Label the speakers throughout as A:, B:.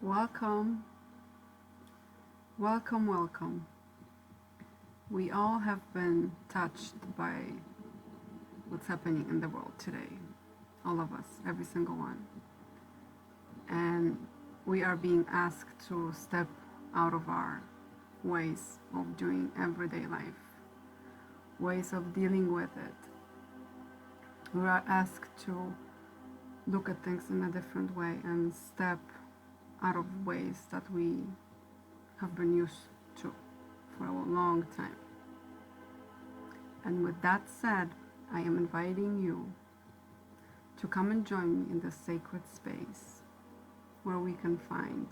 A: Welcome, welcome, welcome. We all have been touched by what's happening in the world today. All of us, every single one. And we are being asked to step out of our ways of doing everyday life, ways of dealing with it. We are asked to look at things in a different way and step out of ways that we have been used to for a long time. And with that said, I am inviting you to come and join me in this sacred space where we can find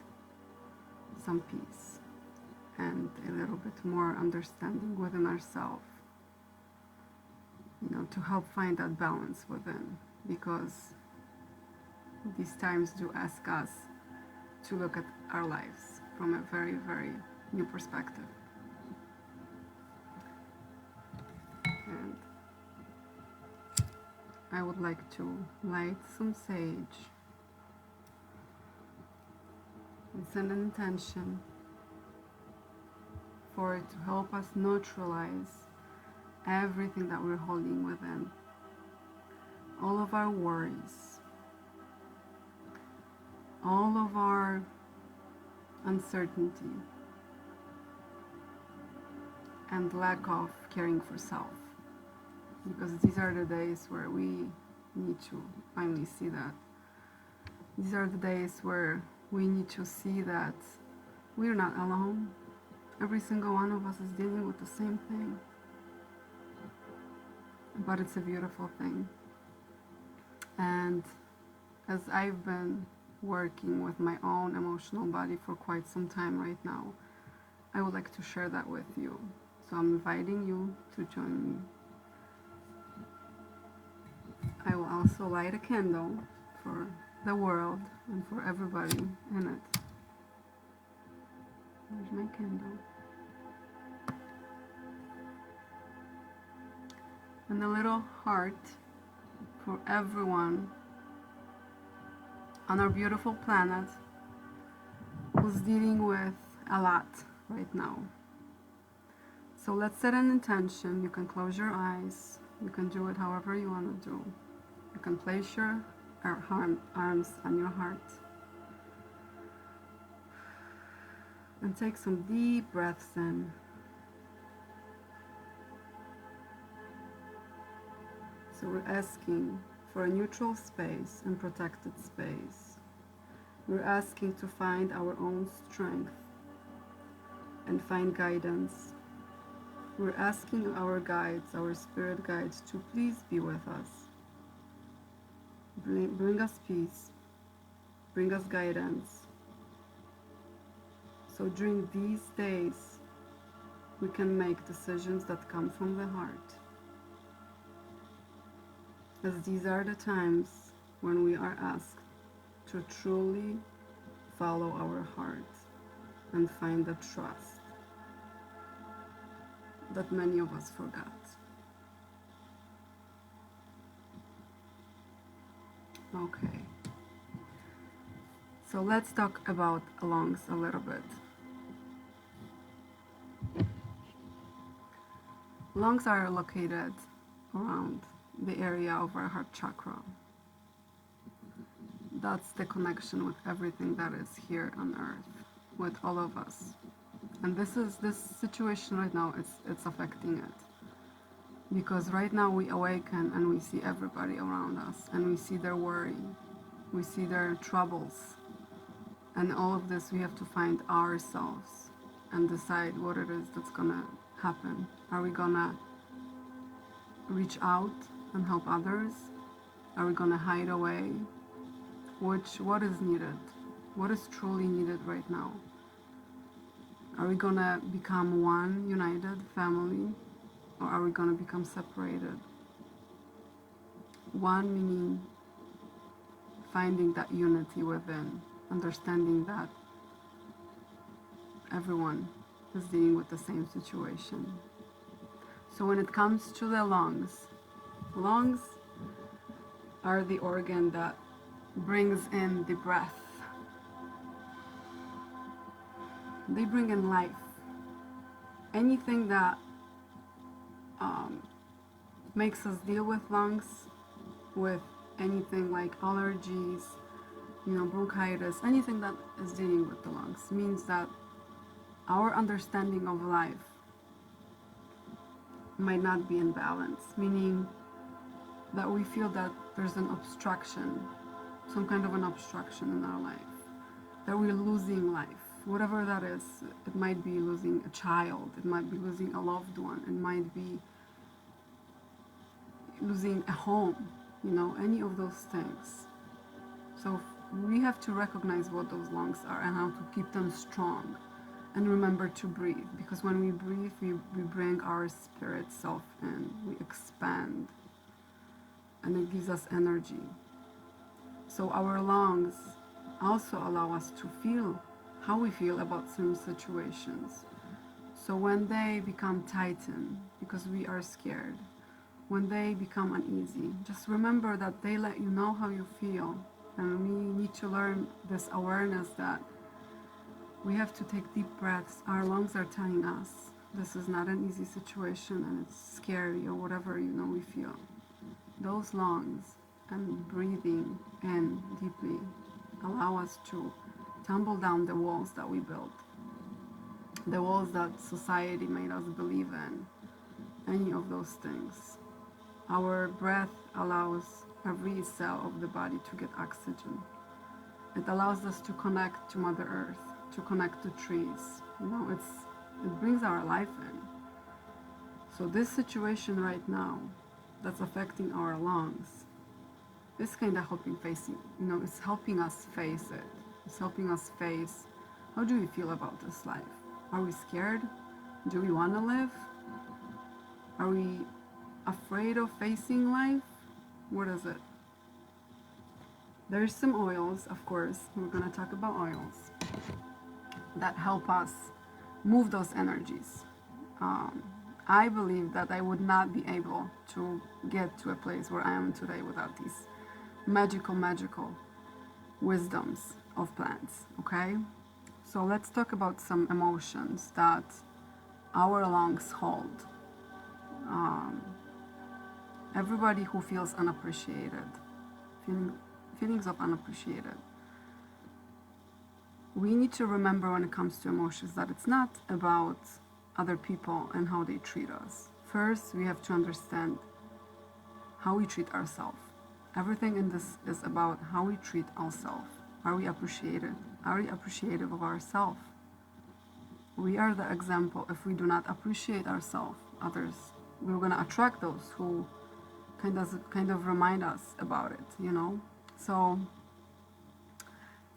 A: some peace and a little bit more understanding within ourselves, to help find that balance within, because these times do ask us to look at our lives from a very, very new perspective. And I would like to light some sage and send an intention for it to help us neutralize everything that we're holding within, all of our worries, all of our uncertainty, and lack of caring for self. Because these are the days where we need to finally see that. These are the days where we need to see that we're not alone. Every single one of us is dealing with the same thing. But it's a beautiful thing. And as I've been working with my own emotional body for quite some time right now, I would like to share that with you. So I'm inviting you to join me. I will also light a candle for the world and for everybody in it. There's my candle. And a little heart for everyone on our beautiful planet who's dealing with a lot right now. So let's set an intention. You can close your eyes. You can do it however you want to do. You can place your arms on your heart and take some deep breaths in. So we're asking for a neutral space and protected space. We're asking to find our own strength and find guidance. We're asking our guides, our spirit guides, to please be with us. Bring us peace. Bring us guidance. So during these days, we can make decisions that come from the heart. As these are the times when we are asked to truly follow our heart and find the trust that many of us forgot. Okay. So let's talk about lungs a little bit. Lungs are located around the area of our heart chakra. That's the connection with everything that is here on earth, with all of us. And this situation right now, it's affecting it. Because right now we awaken and we see everybody around us, and we see their worry, we see their troubles. And all of this, we have to find ourselves and decide what it is that's gonna happen. Are we gonna reach out and help others? Are we gonna hide away? What is needed? What is truly needed right now? Are we gonna become one united family, or are we gonna become separated? One meaning finding that unity within, understanding that everyone is dealing with the same situation. So when it comes to the lungs are the organ that brings in the breath They bring in life. Anything that makes us deal with lungs, with anything like allergies, bronchitis, anything that is dealing with the lungs, means that our understanding of life might not be in balance, meaning that we feel that there's an obstruction, some kind of an obstruction in our life, that we're losing life, whatever that is. It might be losing a child, it might be losing a loved one, it might be losing a home, any of those things. So we have to recognize what those lungs are and how to keep them strong, and remember to breathe, because when we breathe, we bring our spirit self in, we expand, and it gives us energy. So our lungs also allow us to feel how we feel about certain situations. So when they become tightened because we are scared, when they become uneasy, just remember that they let you know how you feel. And we need to learn this awareness that we have to take deep breaths. Our lungs are telling us this is not an easy situation and it's scary, or whatever we feel. Those lungs and breathing in deeply allow us to tumble down the walls that we built, the walls that society made us believe in, any of those things. Our breath allows every cell of the body to get oxygen. It allows us to connect to Mother Earth, to connect to trees. It brings our life in. So this situation right now that's affecting our lungs is kind of helping face it. It's helping us face it. It's helping us face, how do we feel about this life? Are we scared? Do we want to live? Are we afraid of facing life? What is it? There's some oils, of course, we're going to talk about oils that help us move those energies. I believe that I would not be able to get to a place where I am today without these magical wisdoms of plants, okay? So let's talk about some emotions that our lungs hold. Everybody who feels unappreciated, feelings of unappreciated. We need to remember when it comes to emotions that it's not about other people and how they treat us. First, we have to understand how we treat ourselves. Everything in this is about how we treat ourselves. Are we appreciated? Are we appreciative of ourselves? We are the example. If we do not appreciate ourselves, others, we're going to attract those who kind of remind us about it, So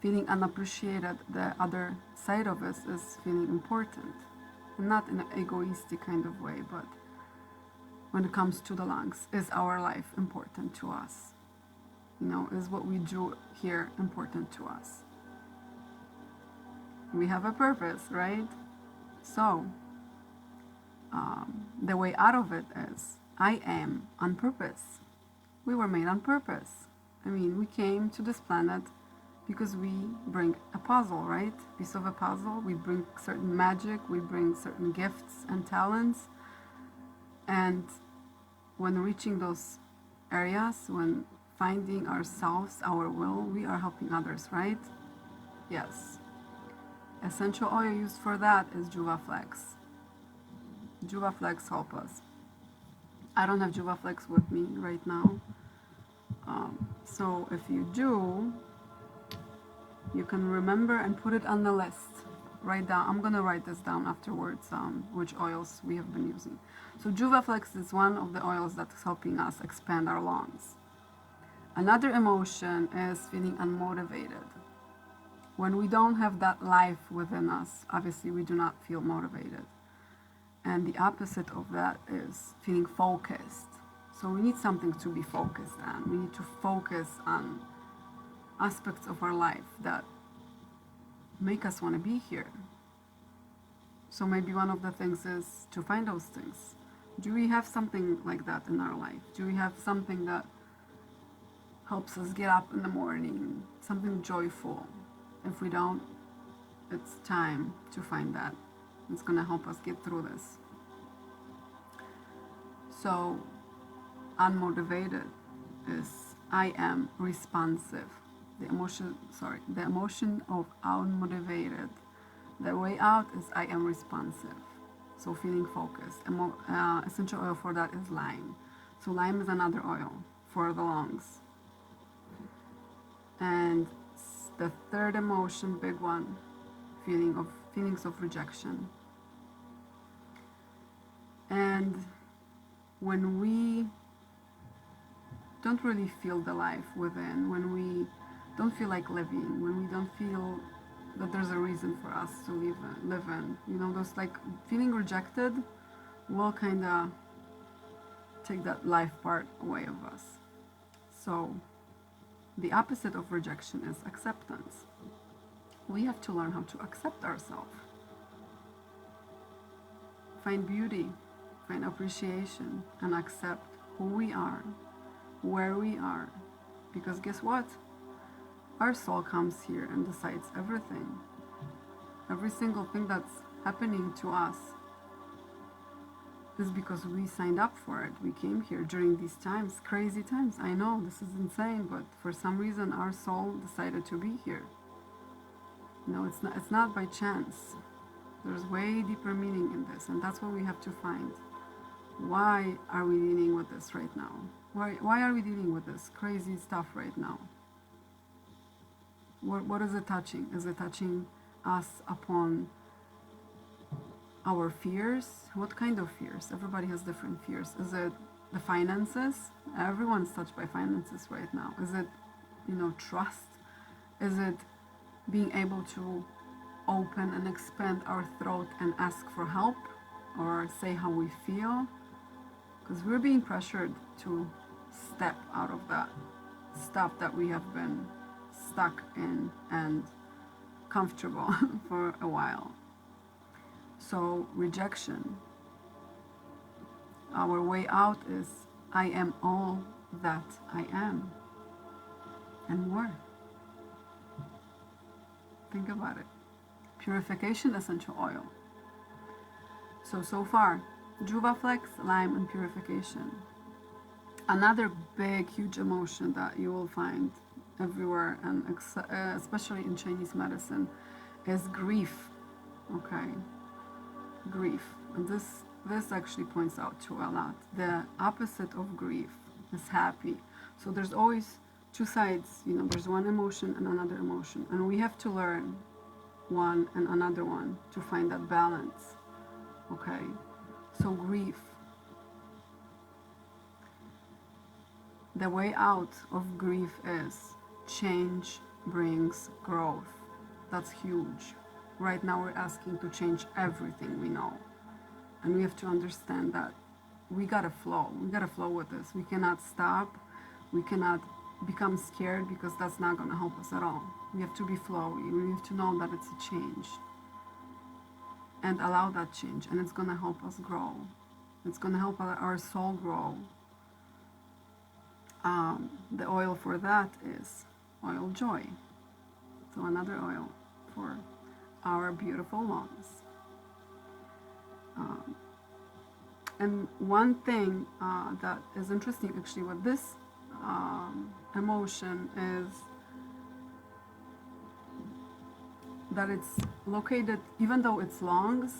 A: feeling unappreciated, the other side of us is feeling important. And not in an egoistic kind of way, but when it comes to the lungs, is our life important to us? Is what we do here important to us? We have a purpose, right? So the way out of it is, I am on purpose. We were made on purpose. We came to this planet because we bring a puzzle, right? Piece of a puzzle. We bring certain magic, we bring certain gifts and talents. And when reaching those areas, when finding ourselves, our will, we are helping others, right? Yes. Essential oil used for that is Juvaflex. Juvaflex help us. I don't have Juvaflex with me right now. So if you do, you can remember and put it on the list. Write down. I'm going to write this down afterwards, which oils we have been using. So Juvaflex is one of the oils that's helping us expand our lungs. Another emotion is feeling unmotivated. When we don't have that life within us, obviously we do not feel motivated. And the opposite of that is feeling focused. So we need something to be focused on. We need to focus on aspects of our life that make us want to be here. So maybe one of the things is to find those things. Do we have something like that in our life? Do we have something that helps us get up in the morning, something joyful? If we don't, it's time to find that. It's going to help us get through this. So unmotivated is I am responsive. The emotion of unmotivated. The way out is I am responsive. So feeling focused. Essential oil for that is lime. So lime is another oil for the lungs. And the third emotion, big one, feelings of rejection. And when we don't really feel the life within, when we don't feel like living, when we don't feel that there's a reason for us to live in, those like feeling rejected will kind of take that life part away of us. So the opposite of rejection is acceptance. We have to learn how to accept ourselves, find beauty, find appreciation, and accept who we are, where we are. Because guess what? Our soul comes here and decides everything. Every single thing that's happening to us is because we signed up for it. We came here during these times, crazy times. I know this is insane, but for some reason our soul decided to be here. It's not by chance. There's way deeper meaning in this, and that's what we have to find. Why are we dealing with this right now? Why are we dealing with this crazy stuff right now? What is it touching? Is it touching us upon our fears? What kind of fears? Everybody has different fears. Is it the finances? Everyone's touched by finances right now. Is it, trust? Is it being able to open and expand our throat and ask for help or say how we feel? Because we're being pressured to step out of that stuff that we have been stuck in and comfortable for a while. So rejection, our way out is I am all that I am and more. Think about it. Purification essential oil. So far, Juvaflex, lime, and purification. Another big, huge emotion that you will find everywhere, and especially in Chinese medicine, is grief. Okay, grief. And this actually points out to a lot. The opposite of grief is happy. So there's always two sides. There's one emotion and another emotion, and we have to learn one and another one to find that balance. Okay, so grief. The way out of grief is change brings growth. That's huge. Right now we're asking to change everything we know. And we have to understand that we gotta flow. We gotta flow with this. We cannot stop. We cannot become scared, because that's not gonna help us at all. We have to be flowy. We have to know that it's a change. And allow that change. And it's gonna help us grow. It's gonna help our soul grow. The oil for that is oil joy. So another oil for our beautiful lungs. And one thing that is interesting actually with this emotion is that it's located, even though it's lungs,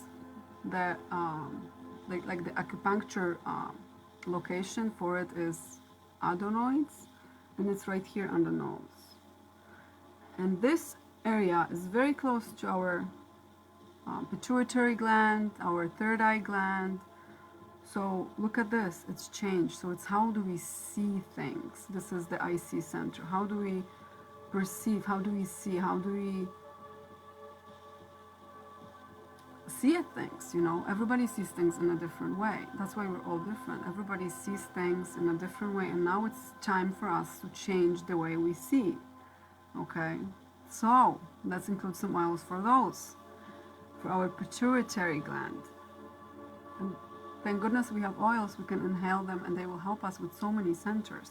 A: the like the acupuncture location for it is adenoids, and it's right here on the nose. And this area is very close to our pituitary gland, our third eye gland. So look at this, it's changed. So it's how do we see things? This is the IC center. How do we perceive? How do we see? How do we see things? Everybody sees things in a different way. That's why we're all different. Everybody sees things in a different way, and now it's time for us to change the way we see. Okay, so let's include some oils for those, for our pituitary gland. And thank goodness we have oils. We can inhale them and they will help us with so many centers.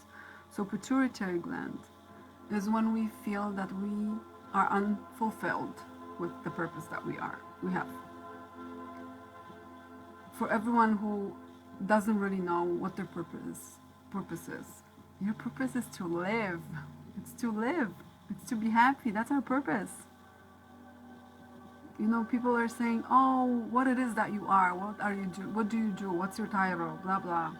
A: So pituitary gland is when we feel that we are unfulfilled, with the purpose that we have. For everyone who doesn't really know what their purpose is, your purpose is to live. It's to live. It's to be happy. That's our purpose. You know, people are saying, oh, what it is that you are. What are you do? What do you do? What's your title? Blah, blah.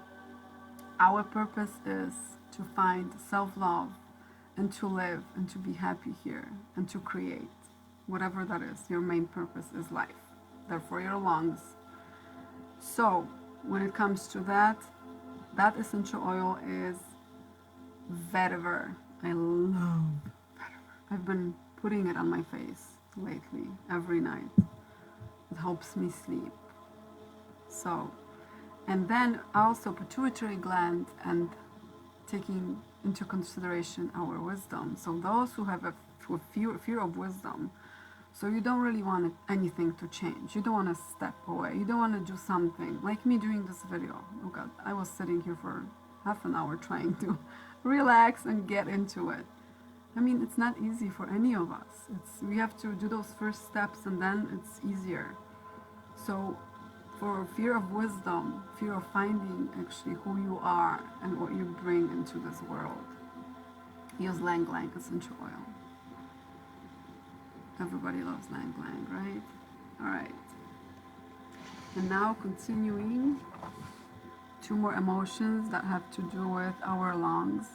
A: Our purpose is to find self-love and to live and to be happy here and to create whatever that is. Your main purpose is life. Therefore, your lungs. So, when it comes to that essential oil is vetiver. I love vetiver. I've been putting it on my face lately, every night. It helps me sleep. So, and then also pituitary gland and taking into consideration our wisdom. So those who have a fear of wisdom, so you don't really want anything to change. You don't want to step away. You don't want to do something. Like me doing this video. Oh God, I was sitting here for half an hour trying to relax and get into it. I mean, it's not easy for any of us. We have to do those first steps and then it's easier. So for fear of wisdom, fear of finding actually who you are and what you bring into this world, use Lang Lang essential oil. Everybody loves Lang Lang, right? All right. And now continuing, 2 more emotions that have to do with our lungs.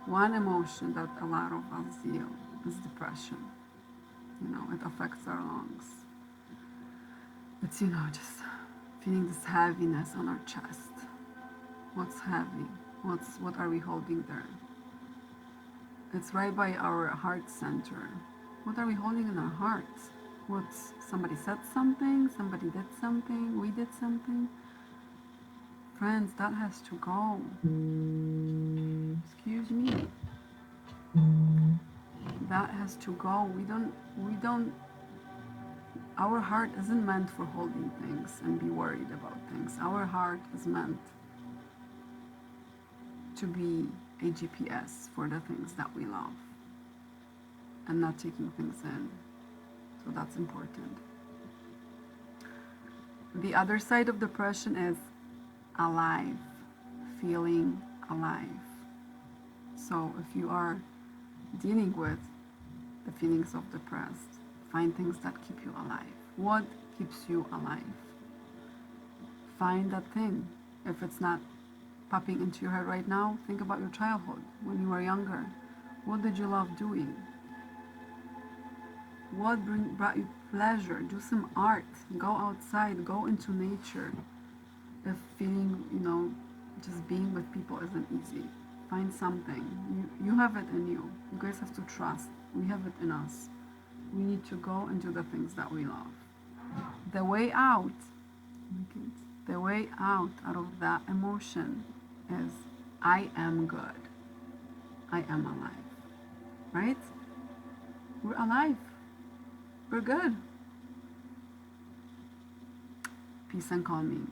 A: One emotion that a lot of us feel is depression. You know, it affects our lungs. It's, you know, just feeling this heaviness on our chest. What's heavy? What are we holding there? It's right by our heart center. What are we holding in our hearts? Somebody said something, somebody did something, we did something. Friends, that has to go. Excuse me. That has to go. We don't, our heart isn't meant for holding things and be worried about things. Our heart is meant to be a GPS for the things that we love and not taking things in. So that's important. The other side of depression is alive, feeling alive. So if you are dealing with the feelings of depressed, find things that keep you alive. What keeps you alive? Find that thing. If it's not popping into your head right now, think about your childhood, when you were younger. What did you love doing? What brought you pleasure? Do some art. Go outside. Go into nature. If feeling, you know, just being with people isn't easy, find something. You have it in you. You guys have to trust. We have it in us. We need to go and do the things that we love. The way out, of that emotion is, I am good. I am alive. Right? We're alive. We're good. Peace and calming.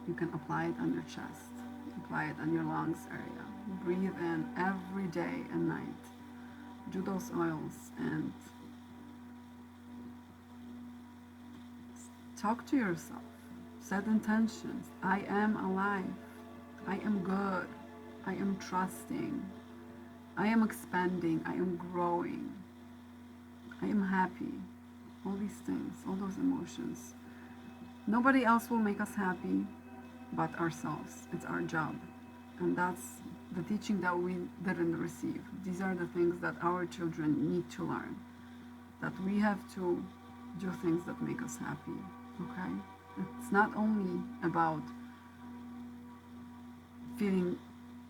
A: You can apply it on your chest. Apply it on your lungs area. Breathe in every day and night. Do those oils and talk to yourself. Set intentions. I am alive. I am good. I am trusting. I am expanding. I am growing. I am happy. All these things, all those emotions. Nobody else will make us happy but ourselves. It's our job. And that's the teaching that we didn't receive. These are the things that our children need to learn. That we have to do things that make us happy. Okay? It's not only about feeling,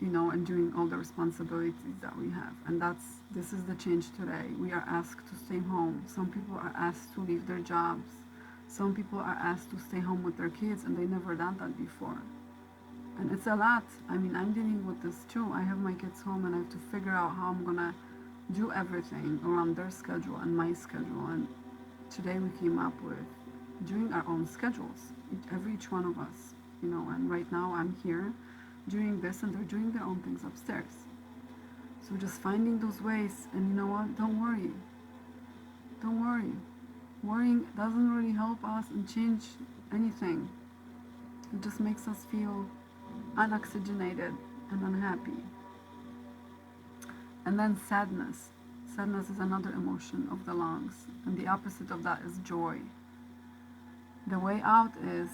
A: you know, and doing all the responsibilities that we have. And this is the change today. We are asked to stay home. Some people are asked to leave their jobs. Some people are asked to stay home with their kids, and they never done that before. And it's a lot. I mean, I'm dealing with this too. I have my kids home and I have to figure out how I'm gonna do everything around their schedule and my schedule. And today we came up with doing our own schedules, each one of us, you know. And right now I'm here doing this and they're doing their own things upstairs. So just finding those ways, and you know what, don't worry. Don't worry. Worrying doesn't really help us and change anything. It just makes us feel unoxygenated and unhappy. And then sadness. Sadness is another emotion of the lungs, and the opposite of that is joy. The way out is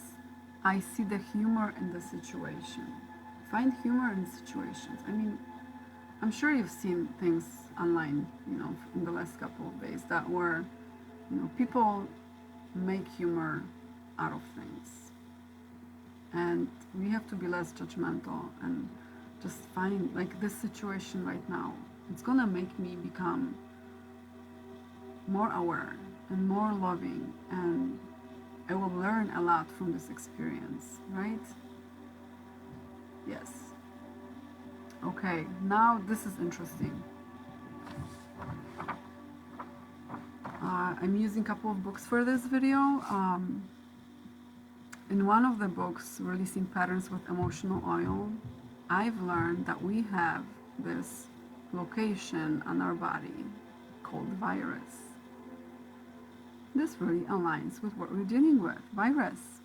A: I see the humor in the situation. Find humor in situations. I mean, I'm sure you've seen things online, in the last couple of days that were, people make humor out of things. And we have to be less judgmental and just find, like this situation right now, it's gonna make me become more aware and more loving, and I will learn a lot from this experience, right? Yes. Okay, now this is interesting. I'm using a couple of books for this video. In one of the books, Releasing Patterns with Emotional Oil, I've learned that we have this location on our body called virus. This really aligns with what we're dealing with, virus.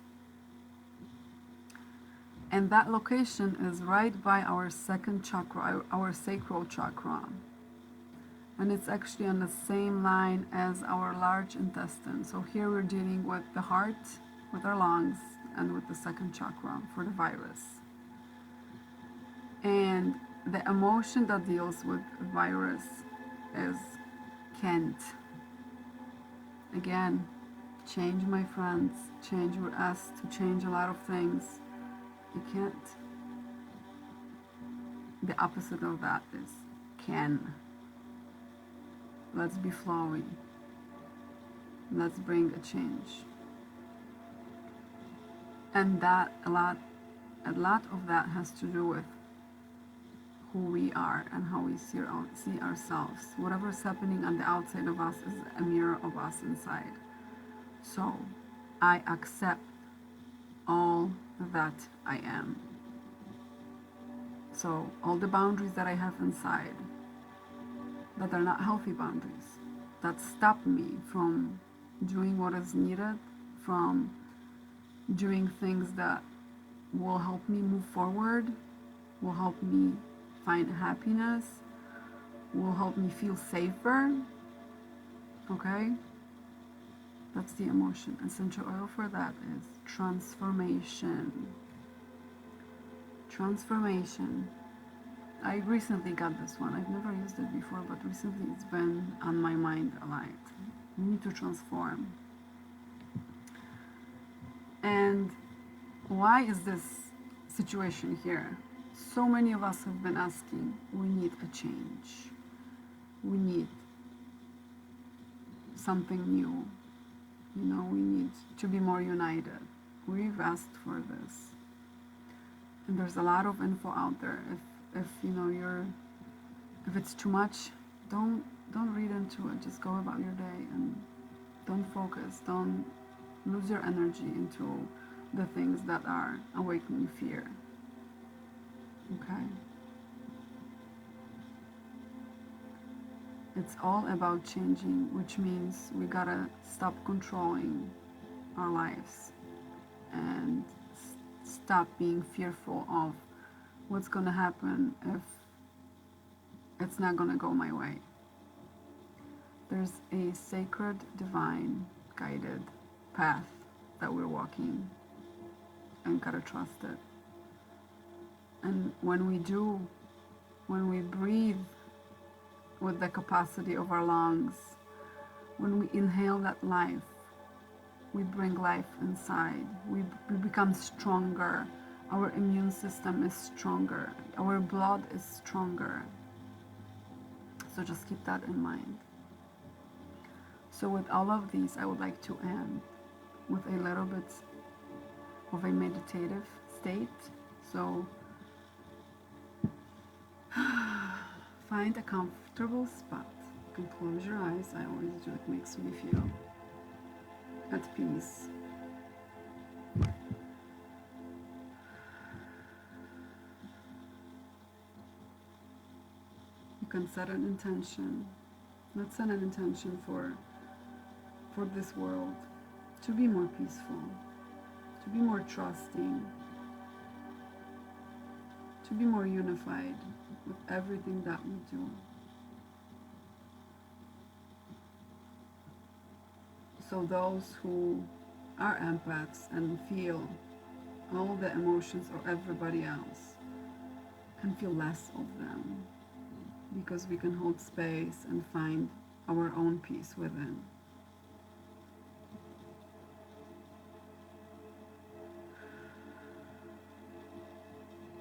A: And that location is right by our second chakra, our sacral chakra. And it's actually on the same line as our large intestine. So here we're dealing with the heart, with our lungs, and with the second chakra for the virus. And the emotion that deals with virus is can't. Again, change, my friends. Change will ask to change a lot of things. You can't. The opposite of that is can. Let's be flowy. Let's bring a change. And that a lot of that has to do with who we are and how we see ourselves. Whatever's happening on the outside of us is a mirror of us inside. So I accept all that I am. So all the boundaries that I have inside that are not healthy boundaries, that stop me from doing what is needed, from doing things that will help me move forward, will help me find happiness, will help me feel safer. Okay? That's the emotion. Essential oil for that is transformation. Transformation. I recently got this one. I've never used it before, but recently it's been on my mind a lot. We need to transform. And why is this situation here? So many of us have been asking, we need a change. We need something new. We need to be more united. We've asked for this. And there's a lot of info out there. If if it's too much, don't read into it. Just go about your day and don't focus. Don't lose your energy into the things that are awakening fear. Okay? It's all about changing, which means we gotta stop controlling our lives and stop being fearful of what's gonna happen if it's not gonna go my way. There's a sacred, divine, guided path that we're walking, and gotta trust it. And when we breathe with the capacity of our lungs, when we inhale that life, we bring life inside. We become stronger. Our immune system is stronger. Our blood is stronger. So just keep that in mind. So with all of these, I would like to end with a little bit of a meditative state. So find a comfortable spot. You can close your eyes. I always do. It makes me feel at peace. You can set an intention. Let's set an intention for for this world to be more peaceful, to be more trusting, to be more unified with everything that we do. So those who are empaths and feel all the emotions of everybody else can feel less of them, because we can hold space and find our own peace within.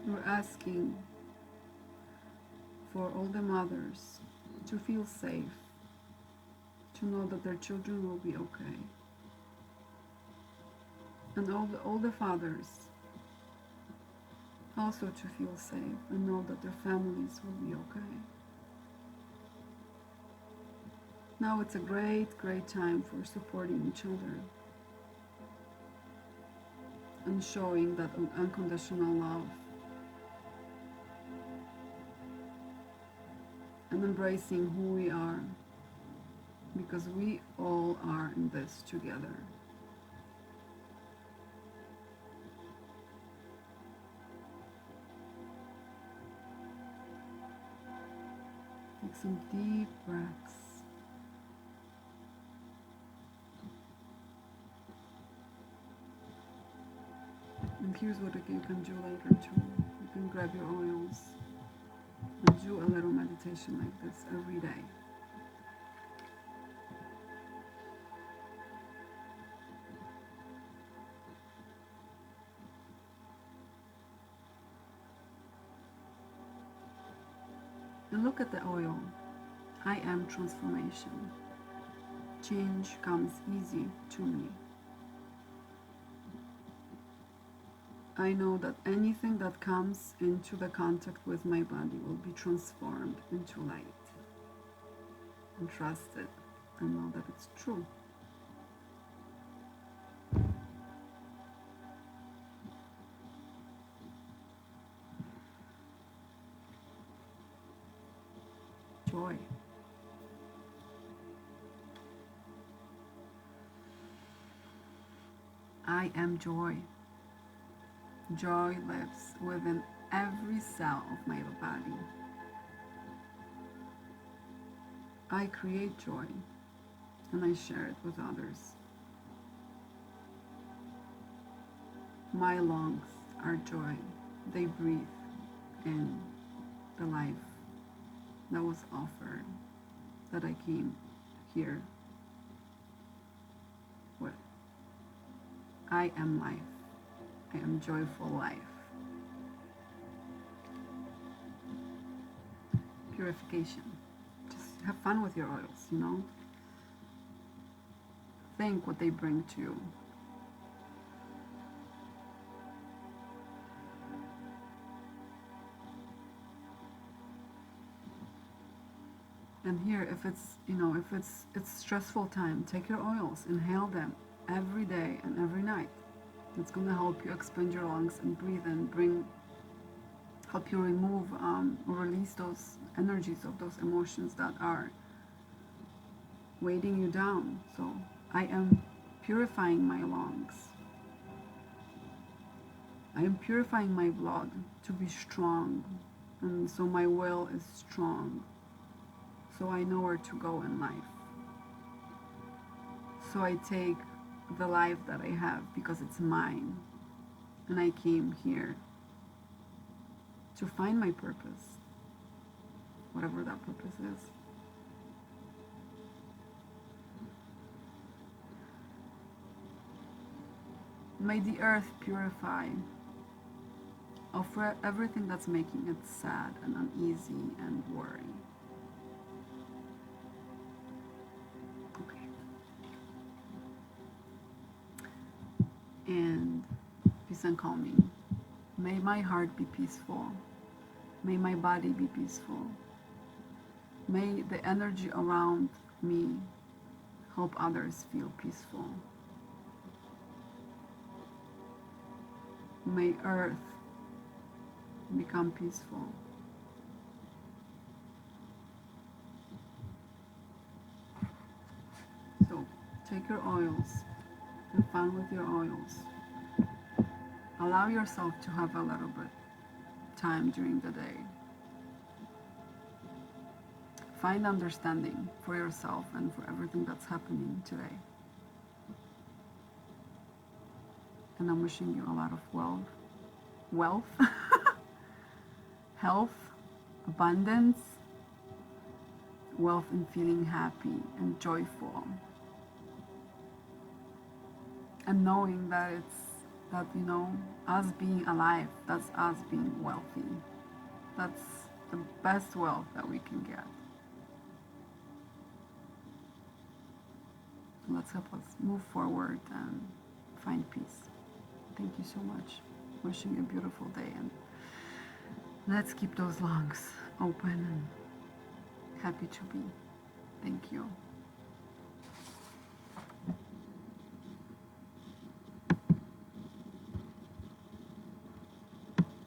A: We're asking for all the mothers to feel safe, to know that their children will be okay. And all the fathers also to feel safe and know that their families will be okay. Now it's a great, great time for supporting each other and showing that unconditional love and embracing who we are, because we all are in this together. Take some deep breaths. And here's what you can do later too. You can grab your oils and do a little meditation like this every day. And look at the oil. I am transformation. Change comes easy to me. I know that anything that comes into the contact with my body will be transformed into light. And trust it and know that it's true. Joy. I am joy. Joy lives within every cell of my body. I create joy and I share it with others. My lungs are joy. They breathe in the life that was offered, that I came here with. I am life. I am joyful life. Purification. Just have fun with your oils, you know? Think what they bring to you. And here, if it's, if it's stressful time, take your oils, inhale them every day and every night. It's going to help you expand your lungs and breathe and help you remove or release those energies of those emotions that are weighting you down. So I am purifying my lungs. I am purifying my blood to be strong, and so my will is strong. So I know where to go in life. So I take the life that I have because it's mine, and I came here to find my purpose, whatever that purpose is. May the earth purify of everything that's making it sad and uneasy and worry. And peace and calming. May my heart be peaceful. May my body be peaceful. May the energy around me help others feel peaceful. May earth become peaceful. So take your oils. Have fun with your oils. Allow yourself to have a little bit time during the day. Find understanding for yourself and for everything that's happening today. And I'm wishing you a lot of wealth, health, abundance, wealth in feeling happy and joyful. And knowing that us being alive, that's us being wealthy. That's the best wealth that we can get. Let's help us move forward and find peace. Thank you so much. Wishing you a beautiful day, and let's keep those lungs open and happy to be. Thank you.